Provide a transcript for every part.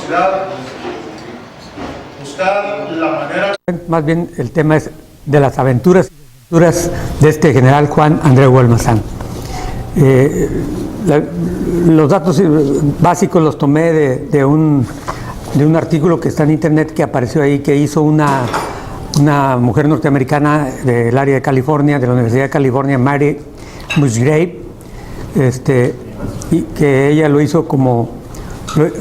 velocidad, buscar la manera... Más bien el tema es de las aventuras de este general Juan Andreu Almazán. Los datos básicos los tomé de un artículo que está en internet, que apareció ahí, que hizo una mujer norteamericana del área de California, de la Universidad de California, Mary Musgrave, y que ella lo hizo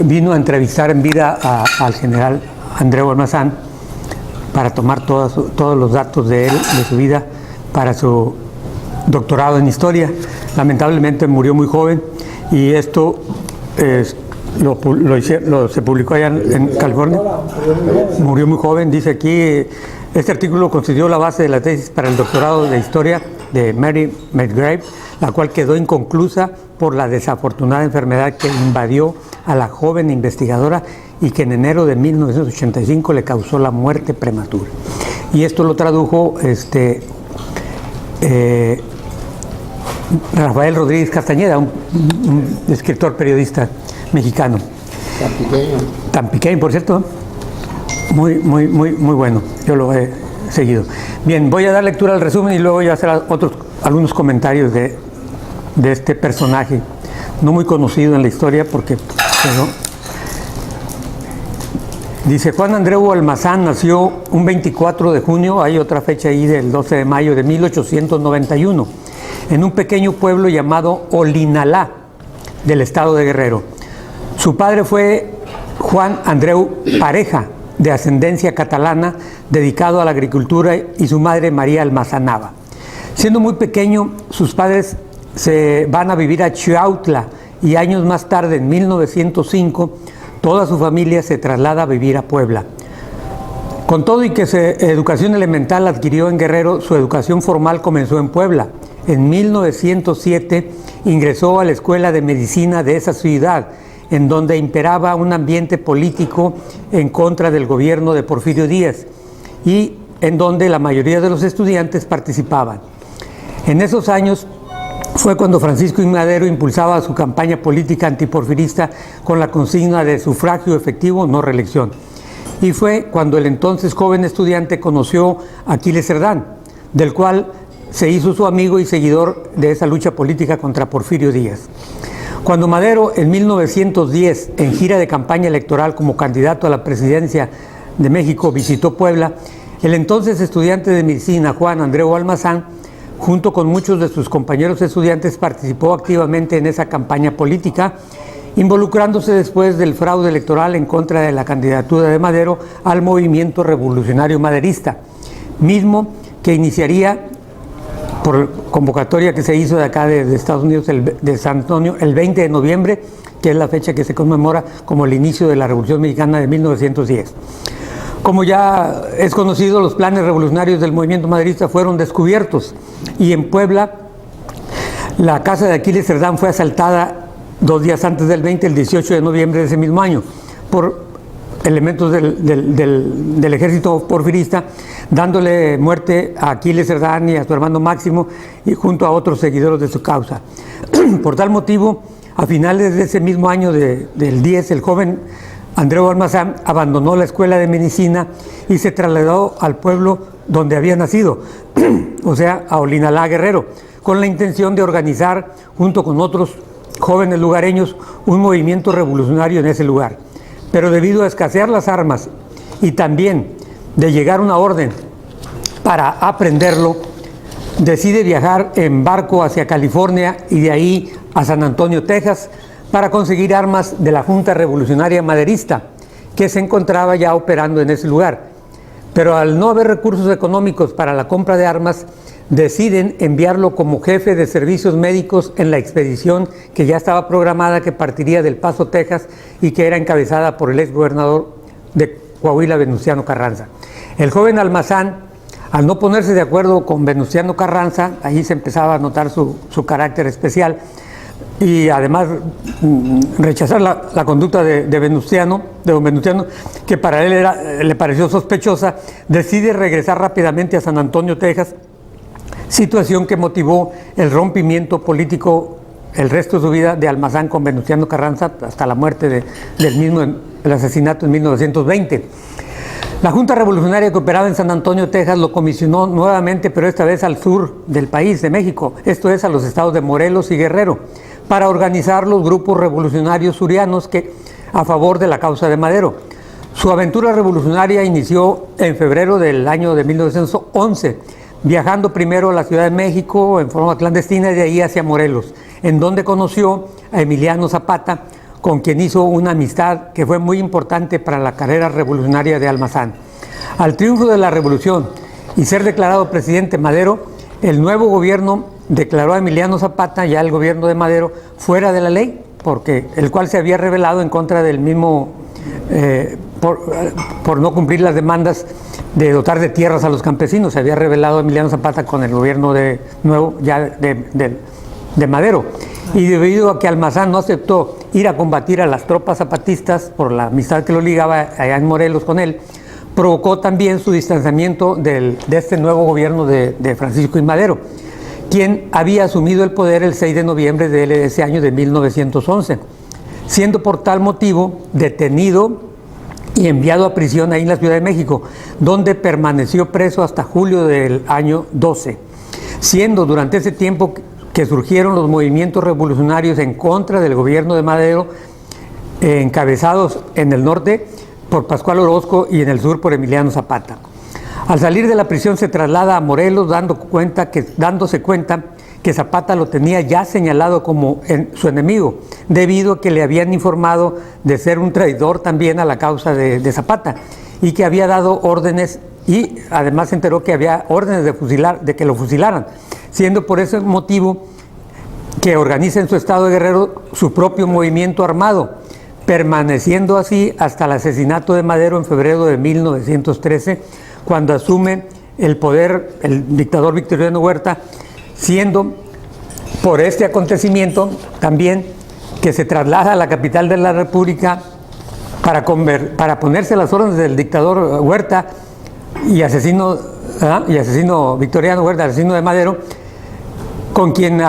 vino a entrevistar en vida al general Andreu Almazán para tomar todos los datos de él, de su vida, para su doctorado en historia. Lamentablemente murió muy joven, y esto se publicó allá en California. Murió muy joven. Dice aquí, este artículo constituyó la base de la tesis para el doctorado de historia de Mary Musgrave, la cual quedó inconclusa por la desafortunada enfermedad que invadió a la joven investigadora y que en enero de 1985 le causó la muerte prematura. Y esto lo tradujo Rafael Rodríguez Castañeda, un escritor periodista mexicano. Tan pequeño, por cierto. Muy bueno. Yo lo he seguido. Bien, voy a dar lectura al resumen y luego voy a hacer algunos comentarios de este personaje, no muy conocido en la historia, porque dice: Juan Andreu Almazán nació un 24 de junio, hay otra fecha ahí del 12 de mayo de 1891, en un pequeño pueblo llamado Olinalá, del estado de Guerrero. Su padre fue Juan Andreu Pareja, de ascendencia catalana, dedicado a la agricultura, y su madre María Almazán Nava. Siendo muy pequeño, sus padres se van a vivir a Chiautla, y años más tarde, en 1905, toda su familia se traslada a vivir a Puebla. Con todo y que educación elemental adquirió en Guerrero, su educación formal comenzó en Puebla. En 1907 ingresó a la Escuela de Medicina de esa ciudad, en donde imperaba un ambiente político en contra del gobierno de Porfirio Díaz, y en donde la mayoría de los estudiantes participaban. En esos años fue cuando Francisco I. Madero impulsaba su campaña política antiporfirista con la consigna de sufragio efectivo, no reelección. Y fue cuando el entonces joven estudiante conoció a Aquiles Cerdán, del cual se hizo su amigo y seguidor de esa lucha política contra Porfirio Díaz. Cuando Madero, en 1910, en gira de campaña electoral como candidato a la presidencia de México, visitó Puebla, el entonces estudiante de medicina Juan Andreu Almazán, junto con muchos de sus compañeros estudiantes, participó activamente en esa campaña política, involucrándose después del fraude electoral en contra de la candidatura de Madero al movimiento revolucionario maderista, mismo que iniciaría por convocatoria que se hizo de acá de Estados Unidos, de San Antonio, el 20 de noviembre, que es la fecha que se conmemora como el inicio de la Revolución Mexicana de 1910. Como ya es conocido, los planes revolucionarios del movimiento maderista fueron descubiertos, y en Puebla la casa de Aquiles Cerdán fue asaltada 2 días antes del 20, el 18 de noviembre de ese mismo año, por elementos del ejército porfirista, dándole muerte a Aquiles Cerdán y a su hermano Máximo, y junto a otros seguidores de su causa. Por tal motivo, a finales de ese mismo año del 10, el joven Andreu Almazán abandonó la escuela de medicina y se trasladó al pueblo donde había nacido, o sea, a Olinalá, Guerrero, con la intención de organizar, junto con otros jóvenes lugareños, un movimiento revolucionario en ese lugar. Pero debido a escasear las armas y también de llegar una orden para aprenderlo, decide viajar en barco hacia California y de ahí a San Antonio, Texas, para conseguir armas de la Junta Revolucionaria Maderista, que se encontraba ya operando en ese lugar. Pero al no haber recursos económicos para la compra de armas, deciden enviarlo como jefe de servicios médicos en la expedición que ya estaba programada, que partiría del Paso, Texas, y que era encabezada por el ex gobernador de Coahuila, Venustiano Carranza. El joven Almazán, al no ponerse de acuerdo con Venustiano Carranza, ahí se empezaba a notar su carácter especial, y además rechazar la conducta de don Venustiano, que para él le pareció sospechosa, decide regresar rápidamente a San Antonio, Texas, situación que motivó el rompimiento político el resto de su vida de Almazán con Venustiano Carranza hasta la muerte del mismo en el asesinato en 1920. La Junta Revolucionaria que operaba en San Antonio, Texas, lo comisionó nuevamente, pero esta vez al sur del país, de México, esto es a los estados de Morelos y Guerrero, para organizar los grupos revolucionarios surianos a favor de la causa de Madero. Su aventura revolucionaria inició en febrero del año de 1911, viajando primero a la Ciudad de México en forma clandestina y de ahí hacia Morelos, en donde conoció a Emiliano Zapata, con quien hizo una amistad que fue muy importante para la carrera revolucionaria de Almazán. Al triunfo de la revolución y ser declarado presidente Madero, el nuevo gobierno declaró a Emiliano Zapata, ya el gobierno de Madero, fuera de la ley, porque el cual se había rebelado en contra del mismo, por no cumplir las demandas de dotar de tierras a los campesinos. Se había rebelado Emiliano Zapata con el gobierno de Madero. Y debido a que Almazán no aceptó ir a combatir a las tropas zapatistas por la amistad que lo ligaba allá en Morelos con él, provocó también su distanciamiento de este nuevo gobierno de Francisco I. Madero, quien había asumido el poder el 6 de noviembre de ese año de 1911, siendo por tal motivo detenido y enviado a prisión ahí en la Ciudad de México, donde permaneció preso hasta julio del año 12, siendo durante ese tiempo que surgieron los movimientos revolucionarios en contra del gobierno de Madero, encabezados en el norte por Pascual Orozco y en el sur por Emiliano Zapata. Al salir de la prisión se traslada a Morelos dándose cuenta que Zapata lo tenía ya señalado como su enemigo, debido a que le habían informado de ser un traidor también a la causa de Zapata y que había dado órdenes, y además se enteró que había órdenes de que lo fusilaran, siendo por ese motivo que organiza en su estado de Guerrero su propio movimiento armado, permaneciendo así hasta el asesinato de Madero en febrero de 1913, cuando asume el poder el dictador Victoriano Huerta, siendo por este acontecimiento también que se traslada a la capital de la República para ponerse a las órdenes del dictador Huerta y asesino Victoriano Huerta, asesino de Madero, a quien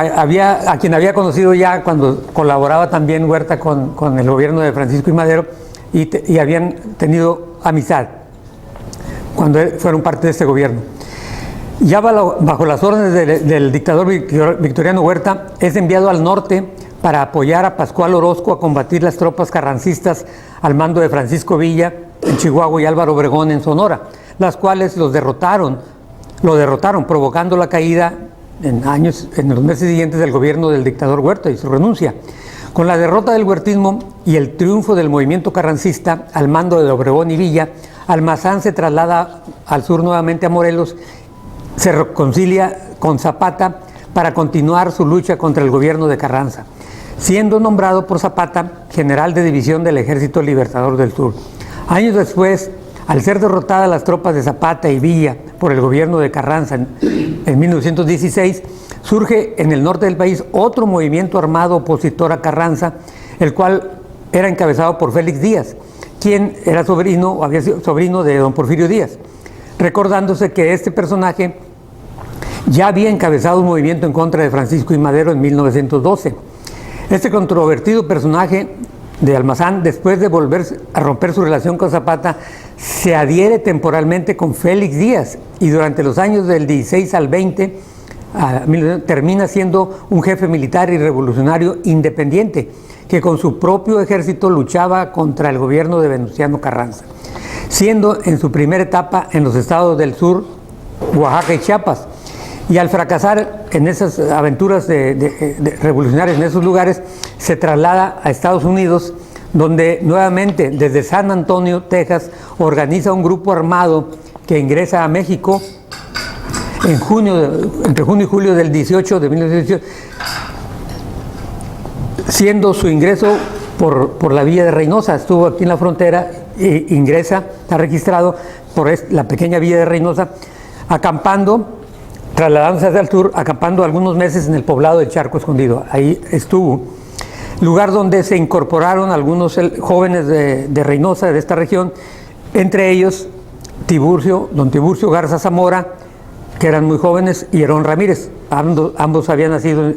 había conocido ya cuando colaboraba también Huerta con el gobierno de Francisco I. Madero y habían tenido amistad cuando fueron parte de este gobierno. Ya bajo las órdenes del dictador Victoriano Huerta, es enviado al norte para apoyar a Pascual Orozco a combatir las tropas carrancistas al mando de Francisco Villa en Chihuahua y Álvaro Obregón en Sonora, las cuales lo derrotaron, provocando la caída en los meses siguientes del gobierno del dictador Huerta y su renuncia. Con la derrota del huertismo y el triunfo del movimiento carrancista al mando de Obregón y Villa, Almazán se traslada al sur nuevamente a Morelos, se reconcilia con Zapata para continuar su lucha contra el gobierno de Carranza, siendo nombrado por Zapata general de división del Ejército Libertador del Sur. Años después, al ser derrotadas las tropas de Zapata y Villa por el gobierno de Carranza en 1916, surge en el norte del país otro movimiento armado opositor a Carranza, el cual era encabezado por Félix Díaz, quien era había sido sobrino de don Porfirio Díaz, recordándose que este personaje ya había encabezado un movimiento en contra de Francisco I. Madero en 1912. Este controvertido personaje de Almazán, después de volver a romper su relación con Zapata, se adhiere temporalmente con Félix Díaz y durante los años del 16 al 20 termina siendo un jefe militar y revolucionario independiente que con su propio ejército luchaba contra el gobierno de Venustiano Carranza, siendo en su primera etapa en los estados del sur, Oaxaca y Chiapas. Y al fracasar en esas aventuras revolucionarias en esos lugares, se traslada a Estados Unidos, donde nuevamente desde San Antonio, Texas, organiza un grupo armado que ingresa a México entre junio y julio del 18 de 1918, siendo su ingreso por la vía de Reynosa. Estuvo aquí en la frontera e ingresa, está registrado por la pequeña vía de Reynosa, acampando, trasladándose hacia el sur, acampando algunos meses en el poblado de Charco Escondido. Ahí estuvo, lugar donde se incorporaron algunos jóvenes de Reynosa, de esta región, entre ellos don Tiburcio Garza Zamora, que eran muy jóvenes, y Herón Ramírez. Ambos habían nacido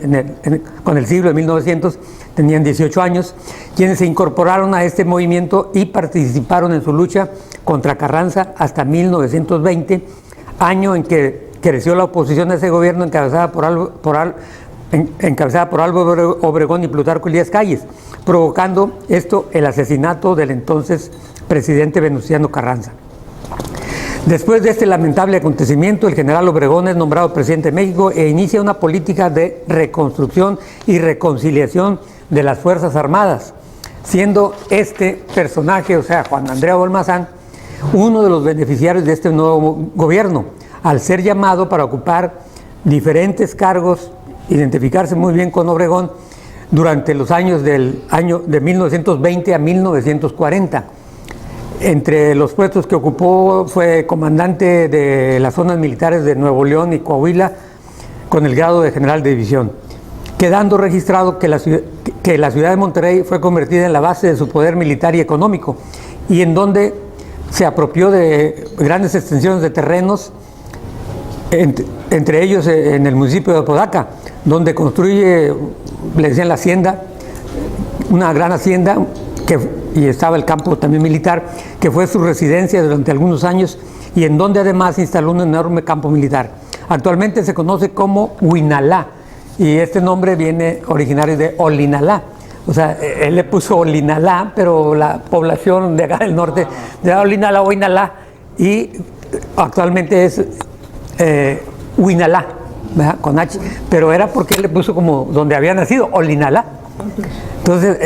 con el siglo de 1900, tenían 18 años, quienes se incorporaron a este movimiento y participaron en su lucha contra Carranza hasta 1920, año en que creció la oposición a ese gobierno encabezada por Álvaro Obregón y Plutarco Elías Calles, provocando esto el asesinato del entonces presidente Venustiano Carranza. Después de este lamentable acontecimiento, el general Obregón es nombrado presidente de México e inicia una política de reconstrucción y reconciliación de las Fuerzas Armadas, siendo este personaje, o sea, Juan Andreu Almazán, uno de los beneficiarios de este nuevo gobierno, al ser llamado para ocupar diferentes cargos, identificarse muy bien con Obregón durante los años de 1920 a 1940. Entre los puestos que ocupó fue comandante de las zonas militares de Nuevo León y Coahuila con el grado de general de división, quedando registrado que la ciudad de Monterrey fue convertida en la base de su poder militar y económico, y en donde se apropió de grandes extensiones de terrenos, entre ellos en el municipio de Apodaca, donde construye, le decían la hacienda, una gran hacienda, y estaba el campo también militar, que fue su residencia durante algunos años, y en donde además instaló un enorme campo militar. Actualmente se conoce como Huinalá, y este nombre viene originario de Olinalá. O sea, él le puso Olinalá, pero la población de acá del norte de Olinalá, Huinalá, y actualmente es Huinalá, ¿verdad? Con H, pero era porque él le puso como donde había nacido, Olinalá. Entonces,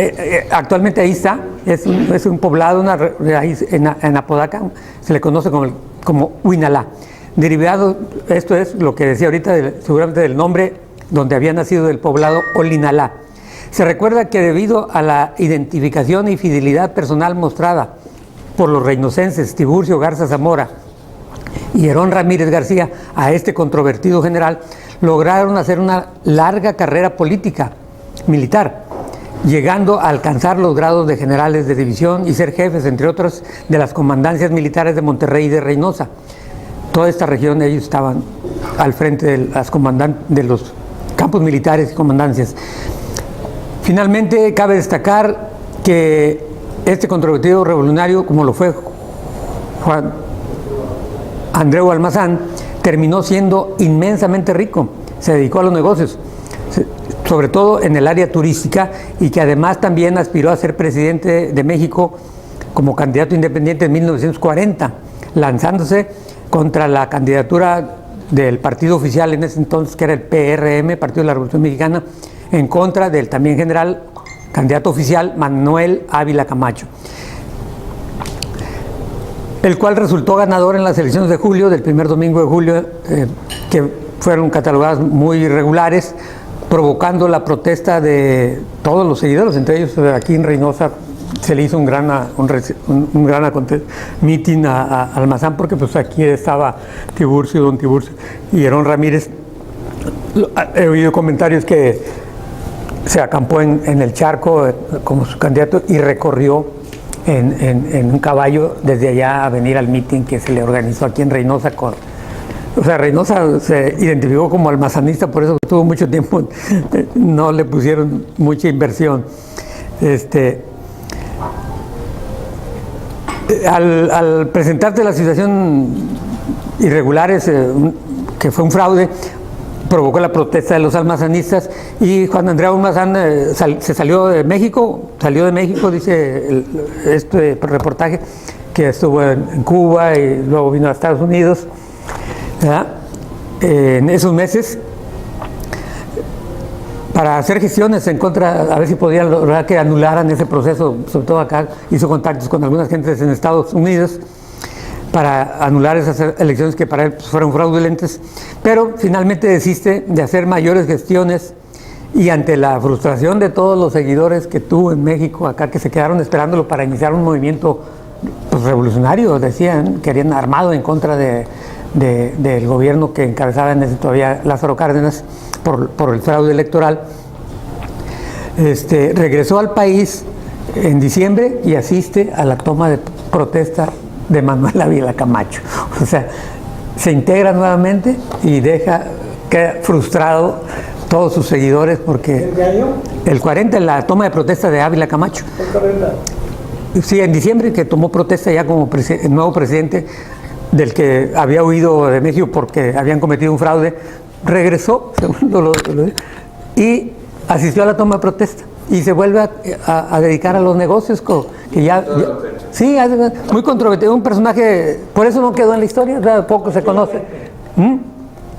actualmente ahí está, es un poblado, una raíz en Apodaca, se le conoce como Huinalá. Derivado, esto es lo que decía ahorita, seguramente del nombre donde había nacido del poblado Olinalá. Se recuerda que debido a la identificación y fidelidad personal mostrada por los reinocenses Tiburcio Garza Zamora y Herón Ramírez García a este controvertido general, lograron hacer una larga carrera política, militar, llegando a alcanzar los grados de generales de división y ser jefes, entre otros, de las comandancias militares de Monterrey y de Reynosa. Toda esta región, ellos estaban al frente de los campos militares y comandancias. Finalmente, cabe destacar que este controvertido revolucionario, como lo fue Juan Andreu Almazán, terminó siendo inmensamente rico, se dedicó a los negocios, sobre todo en el área turística, y que además también aspiró a ser presidente de México como candidato independiente en 1940, lanzándose contra la candidatura del partido oficial en ese entonces, que era el PRM, Partido de la Revolución Mexicana, en contra del también general candidato oficial Manuel Ávila Camacho, el cual resultó ganador en las elecciones de julio, del primer domingo de julio, que fueron catalogadas muy irregulares, provocando la protesta de todos los seguidores. Entre ellos, aquí en Reynosa se le hizo un gran mitin a Almazán, porque pues aquí estaba don Tiburcio y Herón Ramírez. He oído comentarios que se acampó en el charco como su candidato y recorrió en un caballo desde allá a venir al mitin que se le organizó aquí en Reynosa. O sea, Reynosa se identificó como almazanista, por eso tuvo mucho tiempo, no le pusieron mucha inversión. Al presentarse la situación irregulares, que fue un fraude, provocó la protesta de los almazanistas, y Juan Andreu Almazán salió de México, dice este reportaje, que estuvo en Cuba y luego vino a Estados Unidos, ¿verdad? En esos meses, para hacer gestiones en contra, a ver si podían lograr que anularan ese proceso. Sobre todo acá hizo contactos con algunas gentes en Estados Unidos para anular esas elecciones que para él fueron fraudulentas, pero finalmente desiste de hacer mayores gestiones, y ante la frustración de todos los seguidores que tuvo en México acá, que se quedaron esperándolo para iniciar un movimiento pues, revolucionario, decían, querían armado en contra del gobierno que encabezaba en ese todavía Lázaro Cárdenas por el fraude electoral, regresó al país en diciembre y asiste a la toma de protesta de Manuel Ávila Camacho. O sea, se integra nuevamente y queda frustrado todos sus seguidores porque... ¿En qué año? El 40, en la toma de protesta de Ávila Camacho. ¿El 40? Sí, en diciembre, que tomó protesta ya como el nuevo presidente del que había huido de México porque habían cometido un fraude, regresó y asistió a la toma de protesta y se vuelve a dedicar a los negocios que ya sí, muy controvertido, un personaje, por eso no quedó en la historia, ¿verdad? Poco se conoce.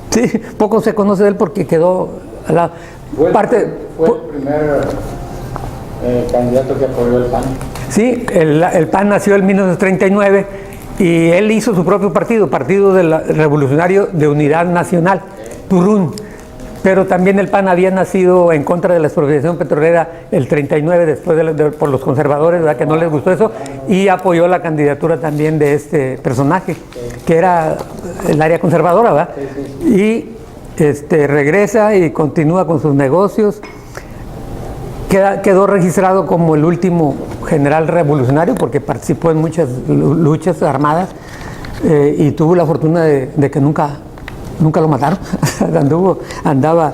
Sí, poco se conoce de él porque quedó a la parte... Fue el primer candidato que apoyó el PAN. Sí, el PAN nació en 1939 y él hizo su propio partido, Partido Revolucionario de Unidad Nacional, PURUN. Pero también el PAN había nacido en contra de la expropiación petrolera el 39, después por los conservadores, ¿verdad? Que no les gustó eso, y apoyó la candidatura también de este personaje, que era el área conservadora, ¿verdad? Y regresa y continúa con sus negocios. Quedó registrado como el último general revolucionario porque participó en muchas luchas armadas y tuvo la fortuna de que nunca lo mataron. Andaba.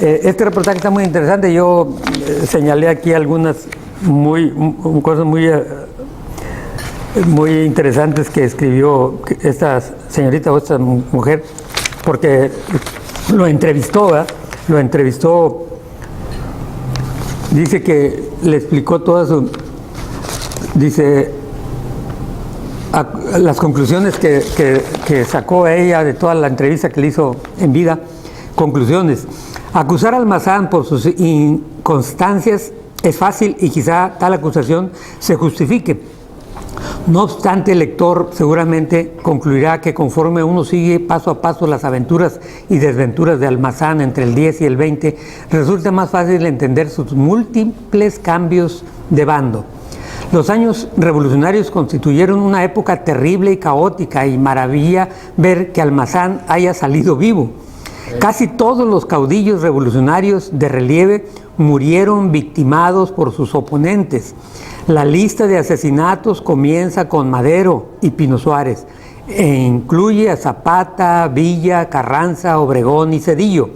Este reportaje está muy interesante. Yo señalé aquí algunas cosas muy interesantes que escribió esta señorita o esta mujer, porque lo entrevistó, ¿verdad? Lo entrevistó. Dice que le explicó las conclusiones que sacó ella de toda la entrevista que le hizo en vida. Conclusiones: acusar a Almazán por sus inconstancias es fácil y quizá tal acusación se justifique. No obstante, el lector seguramente concluirá que conforme uno sigue paso a paso las aventuras y desventuras de Almazán entre el 10 y el 20, resulta más fácil entender sus múltiples cambios de bando. Los años revolucionarios constituyeron una época terrible y caótica, y maravilla ver que Almazán haya salido vivo. Casi todos los caudillos revolucionarios de relieve murieron victimados por sus oponentes. La lista de asesinatos comienza con Madero y Pino Suárez e incluye a Zapata, Villa, Carranza, Obregón y Zedillo.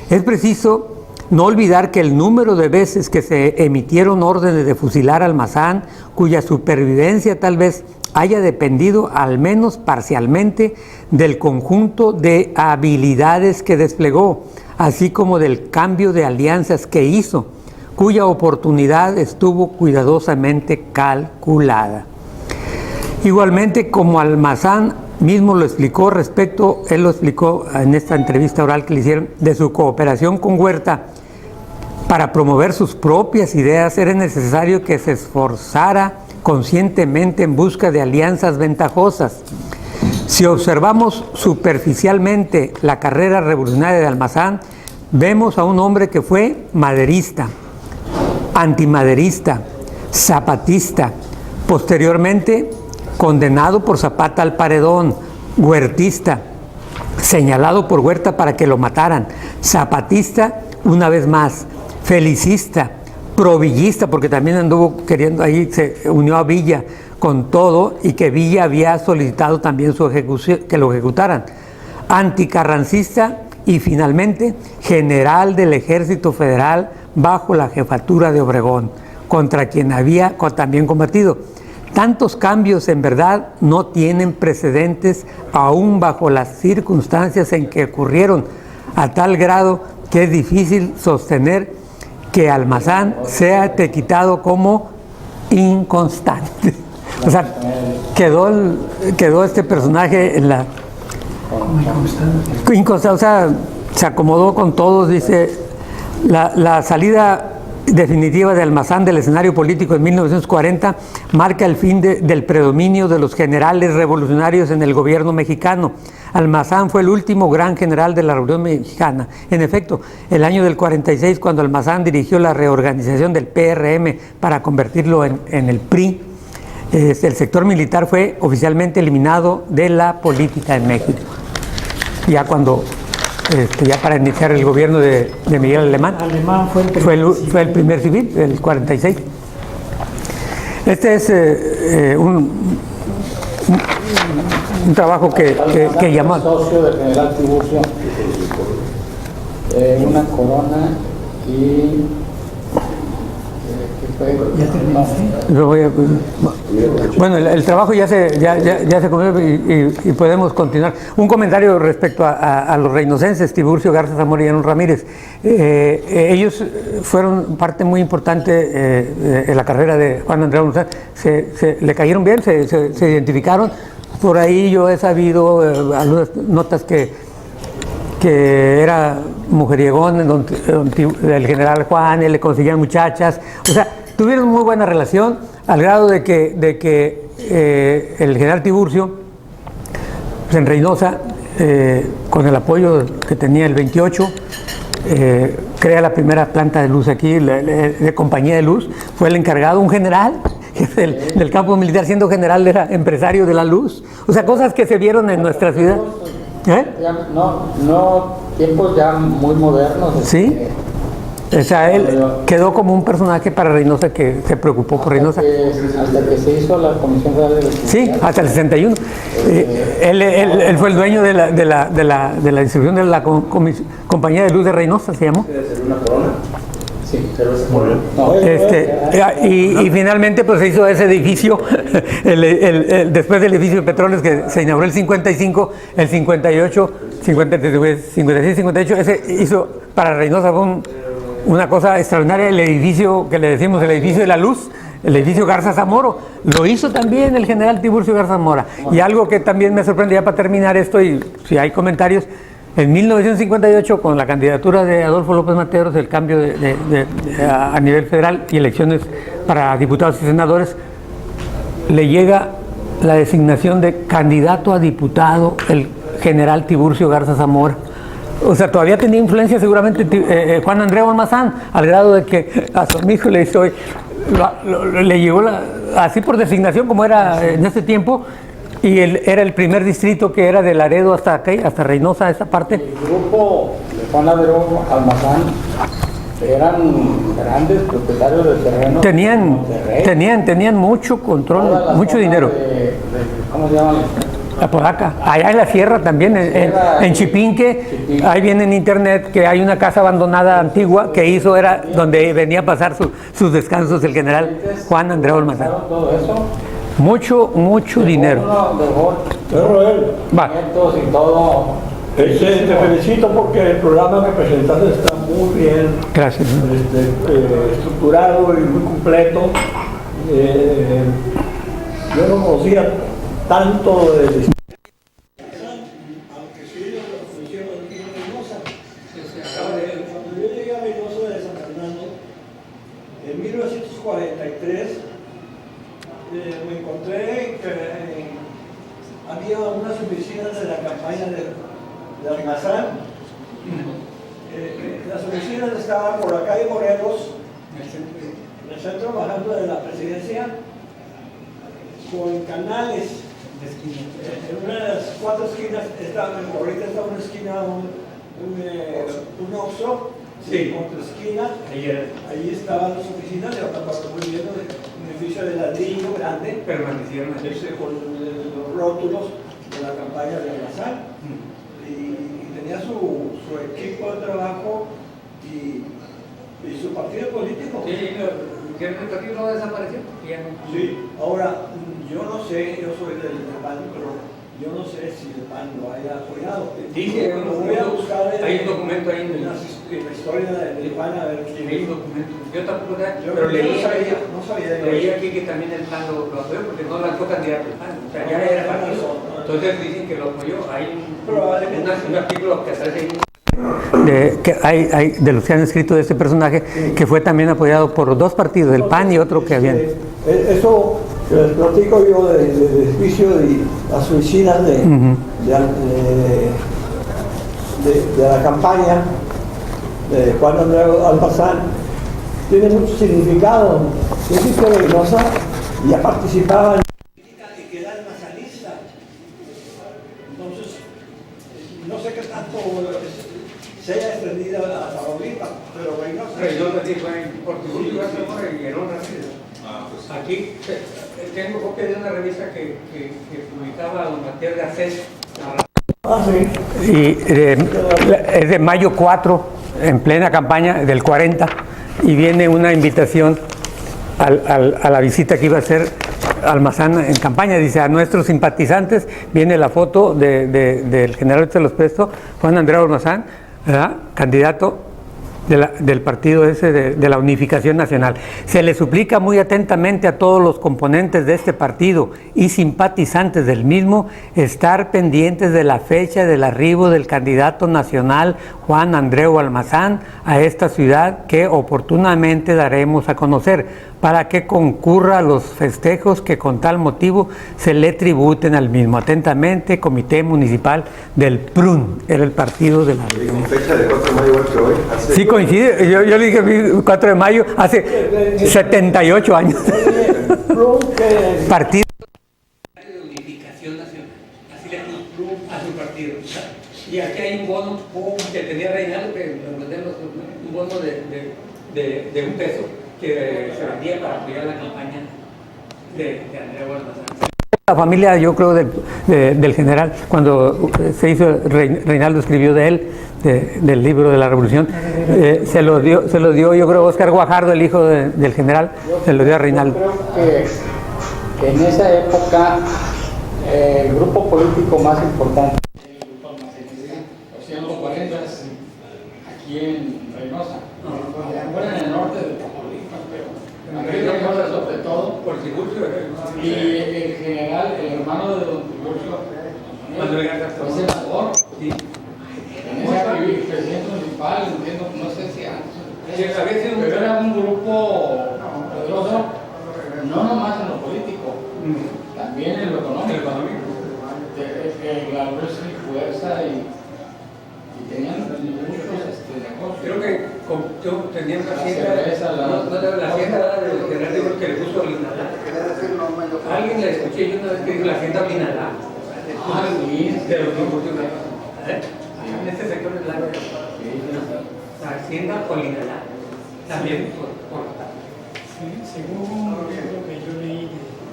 Es preciso no olvidar que el número de veces que se emitieron órdenes de fusilar a Almazán, cuya supervivencia tal vez haya dependido al menos parcialmente del conjunto de habilidades que desplegó, así como del cambio de alianzas que hizo, cuya oportunidad estuvo cuidadosamente calculada. Igualmente, como Almazán mismo lo explicó él lo explicó en esta entrevista oral que le hicieron, de su cooperación con Huerta para promover sus propias ideas, era necesario que se esforzara conscientemente en busca de alianzas ventajosas. Si observamos superficialmente la carrera revolucionaria de Almazán, vemos a un hombre que fue maderista, antimaderista, zapatista, posteriormente condenado por Zapata al paredón, huertista, señalado por Huerta para que lo mataran, zapatista una vez más, felicista, provillista, porque también anduvo queriendo, ahí se unió a Villa con todo, y que Villa había solicitado también su ejecución, que lo ejecutaran, anticarrancista y finalmente general del Ejército Federal bajo la jefatura de Obregón, contra quien había también combatido. Tantos cambios en verdad no tienen precedentes aún bajo las circunstancias en que ocurrieron, a tal grado que es difícil sostener que Almazán sea etiquetado como inconstante. O sea, quedó este personaje en la inconstante, o sea, se acomodó con todos. Dice, la salida definitiva de Almazán del escenario político en 1940 marca el fin del predominio de los generales revolucionarios en el gobierno mexicano. Almazán fue el último gran general de la Revolución Mexicana. En efecto, el año del 46, cuando Almazán dirigió la reorganización del PRM para convertirlo en el PRI, el sector militar fue oficialmente eliminado de la política en México. Ya cuando ya para iniciar el gobierno de Miguel Alemán. Alemán fue el primer civil, el 46. Este es un trabajo que llamó. Socio del general Tiburcio, una corona y bueno, el trabajo ya se comió y podemos continuar. Un comentario respecto a los reinocenses, Tiburcio Garza Zamora y Aaron Ramírez. Ellos fueron parte muy importante en la carrera de Juan Andreu Almazán. Le cayeron bien, se identificaron. Por ahí yo he sabido algunas notas que era mujeriegón, el general Juan, él le conseguían muchachas, o sea, tuvieron muy buena relación, al grado de que el general Tiburcio, pues en Reynosa, con el apoyo que tenía el 28, crea la primera planta de luz aquí, de compañía de luz, fue el encargado, un general del campo militar, siendo general era empresario de la luz, o sea, cosas que se vieron en nuestra ciudad. No, tiempos ya muy modernos. Sí. O sea, él quedó como un personaje para Reynosa que se preocupó por Reynosa. Hasta que se hizo la Comisión Federal de Electricidad. Sí, hasta el 61. Él fue el dueño de la distribución de la compañía de luz de Reynosa, se llamó. ¿Debe ser una corona? Sí, pero ese no. Y finalmente pues se hizo ese edificio, después del edificio de Petróleos que se inauguró el 55, el 58, 56, 58, ese hizo para Reynosa fue una cosa extraordinaria, el edificio que le decimos el edificio de la luz, el edificio Garza Zamora, lo hizo también el general Tiburcio Garza Zamora. Y algo que también me sorprende ya para terminar esto, y si hay comentarios, en 1958, con la candidatura de Adolfo López Mateos, el cambio a nivel federal y elecciones para diputados y senadores, le llega la designación de candidato a diputado el general Tiburcio Garza Zamora. O sea, todavía tenía influencia seguramente Juan Andreu Almazán, al grado de que a su amigo le hizo, le llegó así por designación como era en ese tiempo. Y era el primer distrito que era de Laredo hasta Reynosa, esa parte. El grupo de Juan Andreu Almazán eran grandes propietarios de terreno. Tenían mucho control, mucho dinero. ¿Cómo se llama? Apodaca. Allá en la sierra también, en Chipinque, ahí viene en internet que hay una casa abandonada antigua que era donde venía a pasar sus descansos el general Juan Andreu Almazán. Todo eso. Mucho dinero. Va. Y todo. Te felicito porque el programa que presentaste está muy bien. Gracias. Estructurado y muy completo. Yo no conocía tanto de aunque sí lo hicieron aquí en Reynosa. Cuando yo llegué a Reynosa de San Fernando, en 1943, me encontré que había unas oficinas de la campaña de Almazán. Las oficinas estaban por la calle Morelos, en el centro bajando de la presidencia, con canales. En una de las 4 esquinas, ahorita está una esquina, un Oxxo, sí. Con tu esquina, ahí estaban las oficinas, y ahora muy bien, un edificio de ladrillo grande, Permanecieron con los rótulos de la campaña de Almazán, y tenía su equipo de trabajo y su partido político. Sí, el partido no desapareció. Sí, ahora, yo no sé, yo soy del PAN, pero yo no sé si el PAN lo haya apoyado. Dice, lo voy a buscar hay un documento ahí en la historia del PAN a ver quién. Hay un documento. Yo tampoco, pero no sabía. Leí aquí que también el PAN lo apoyó porque no lanzó candidato el PAN. O sea, ya era partido. Entonces dicen que lo apoyó. Hay un artículo que aparece ahí. De los que han escrito de este personaje, que fue también apoyado por 2 partidos, el PAN y otro que habían. Eso les platico yo del edificio de las oficinas de la campaña de Juan Andreu Almazán. Tiene mucho significado. Yo soy de Reynosa y ya participaba en y que era almazanista. Entonces, no sé qué tanto se haya extendido a Tamaulipas, pero Reynosa. Reynosa sí fue en Portugal y Aaron Ramírez. Aquí tengo copia de una revista que publicaba don Matías Garcés. Ah, sí. Y es de mayo 4, en plena campaña del 40, y viene una invitación a la visita que iba a hacer Almazán en campaña. Dice: a nuestros simpatizantes, viene la foto del general de los Presto, Juan Andreu Almazán, ¿verdad?, candidato del partido ese de la Unificación Nacional. Se le suplica muy atentamente a todos los componentes de este partido y simpatizantes del mismo estar pendientes de la fecha del arribo del candidato nacional Juan Andreu Almazán a esta ciudad, que oportunamente daremos a conocer, para que concurra a los festejos que con tal motivo se le tributen al mismo. Atentamente, Comité Municipal del PRUN, era el partido de la... Con fecha de 4 de mayo igual que hoy. Sí, coincide. Yo le dije 4 de mayo, hace 78 años. Partido de Unificación Nacional. Así le puso a su partido. Y aquí hay un bono que tenía Reinaldo, que nos vendemos un bono de $1 que se vendía para apoyar la campaña de Andreu Almazán. La familia, yo creo, del general, cuando se hizo, Reinaldo escribió de él, del libro de la Revolución, se lo dio, yo creo, Óscar Guajardo, el hijo del general, se lo dio a Reinaldo. Yo creo que en esa época el grupo político más importante, el grupo almacenista, en los 40, aquí en Reynosa, bueno, en el norte de Tamaulipas, pero aquí en Reynosa sobre todo, Por Tiburcio. y el general, el hermano de don Tiburcio, fue senador, Sí. en ese presidente municipal, entiendo, no sé si antes, Sí, había sido pero era un grupo poderoso, no nomás en lo político, también en lo económico. La fuerza y tenían muchos negocios. Creo que tenían una La hacienda, cerveza, la hacienda del general Tiburcio, que le puso Olinalá. Alguien le escuché yo una vez que dijo la hacienda Olinalá. Sí. De los Tiburcios. En este sector es la hacienda Olinalá. También por Según lo que yo leí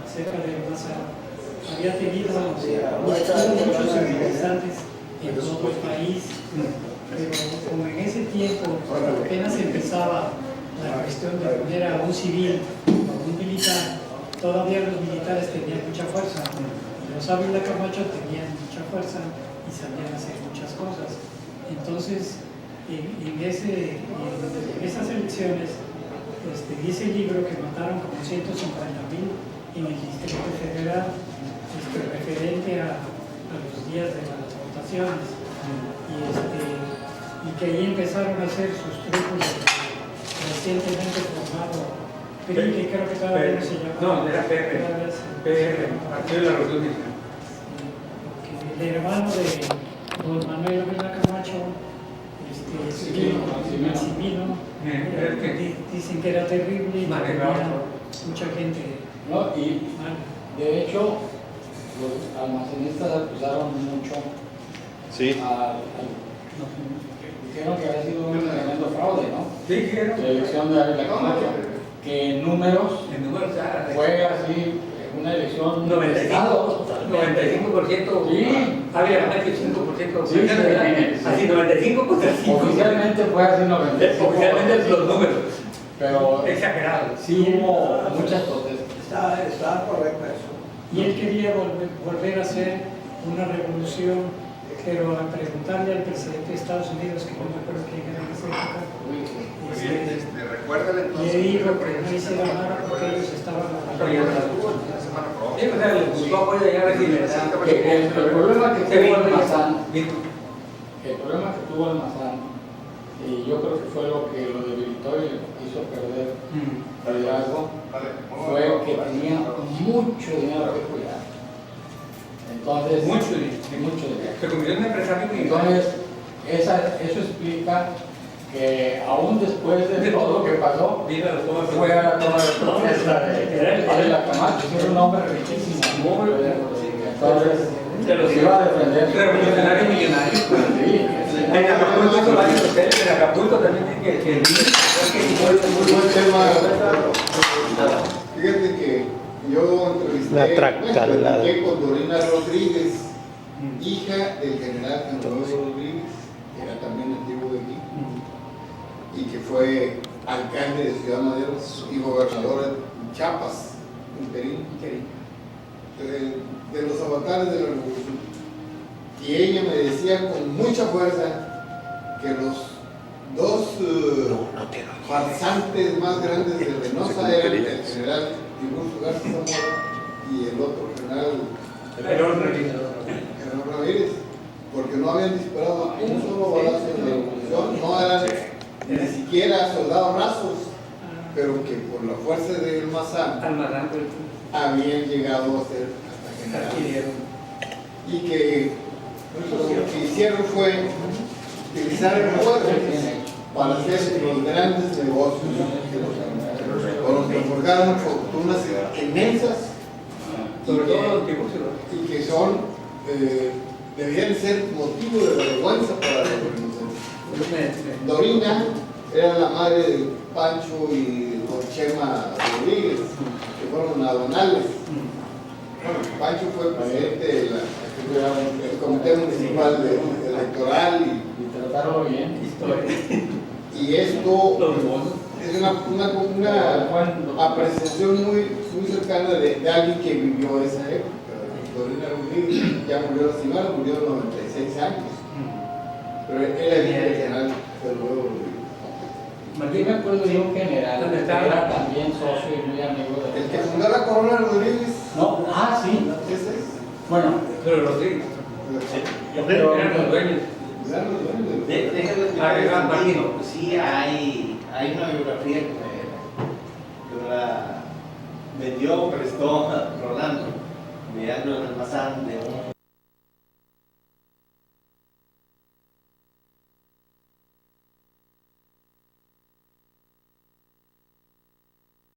acerca de Almazán, había tenido muchos simpatizantes en todo el país, pero como en ese tiempo apenas empezaba la cuestión de poner a un civil o un militar, todavía los militares tenían mucha fuerza. Los Ávila Camacho tenían mucha fuerza y sabían hacer muchas cosas. Entonces, en esas elecciones, dice el libro que mataron como 150,000 en el Distrito Federal, referente a los días de las votaciones, y que ahí empezaron a hacer sus trucos recientemente formado PRI, que creo que todavía no se llama. No, era PR, Partido de la Revolución Mexicana. El hermano de don Manuel Ávila Camacho, Maximino, dicen que era terrible y que tenía mucha gente ¿No? Y mal. de hecho, los almacenistas acusaron mucho dijeron que había sido un tremendo fraude, ¿no? Sí, dijeron. La elección de Ávila Camacho, que en números fue así una elección 95%. Sí. Ávila Camacho 5%. Sí, Así 95 contra 5. Oficialmente fue así 95%. Oficialmente los números. Pero Exagerado. sí hubo muchas protestas. Está correcto eso. Y él quería volver a hacer una revolución, pero al preguntarle al presidente de Estados Unidos, que no me acuerdo quién era en esa época, le dijo que no hiciera nada porque ellos estaban apoyando a Sí, o sea, les gustó apoyo de llegar a El problema que Se tuvo vino Almazán, bien. el problema que tuvo Almazán, y yo creo que fue lo que lo debilitó y hizo perder el liderazgo, fue que tenía mucho dinero que cuidar. Entonces, Mucho dinero. Se convirtió en un empresario millonario. Entonces, eso explica que aún después de todo lo que pasó, fue a la toma de protesta de Ávila Camacho, que era un hombre riquísimo. Entonces, se iba a defender. Revolucionario millonario. Sí. En Acapulco hizo varios hoteles, en Acapulco también que Muy buen tema. Fíjate que yo La tracalada. Que con Dorina Rodríguez, hija del general Antonio Rodríguez, que era también nativo de aquí, y que fue alcalde de Ciudad Madero y gobernador de Chiapas, interino, de los avatares de la revolución. Y ella me decía con mucha fuerza que los dos farsantes más grandes de Reynosa eran el general Tiburcio Garza Zamora y el otro general Gerardo Ramírez, porque no habían disparado un solo balazo en la revolución, no eran ni siquiera soldados rasos, pero que por la fuerza del Mazán habían llegado a ser hasta general. Y que lo que hicieron fue utilizar el fuego para hacer los grandes negocios, con los que forjaron fortunas inmensas y que son, debían ser motivo de vergüenza para los revolucionarios. Dorina era la madre de Pancho y don Chema Rodríguez, que fueron aduanales. Bueno, Pancho fue presidente del Comité Municipal Electoral Y tratarlo bien. y esto es una apreciación muy cercana de alguien que vivió esa época. Dorina Rodríguez ya murió la señora, murió a los 96 años, pero él era el general Rodríguez. Yo me acuerdo de un general que era también socio y muy amigo de... El que fundó la Corona Rodríguez. No, sí. Ese es. Bueno, Pero Rodríguez. pero Eran los dueños. Eran los dueños. Déjame explicar. Sí, hay una biografía que me la vendió, prestó Rolando, mirando el almazán de un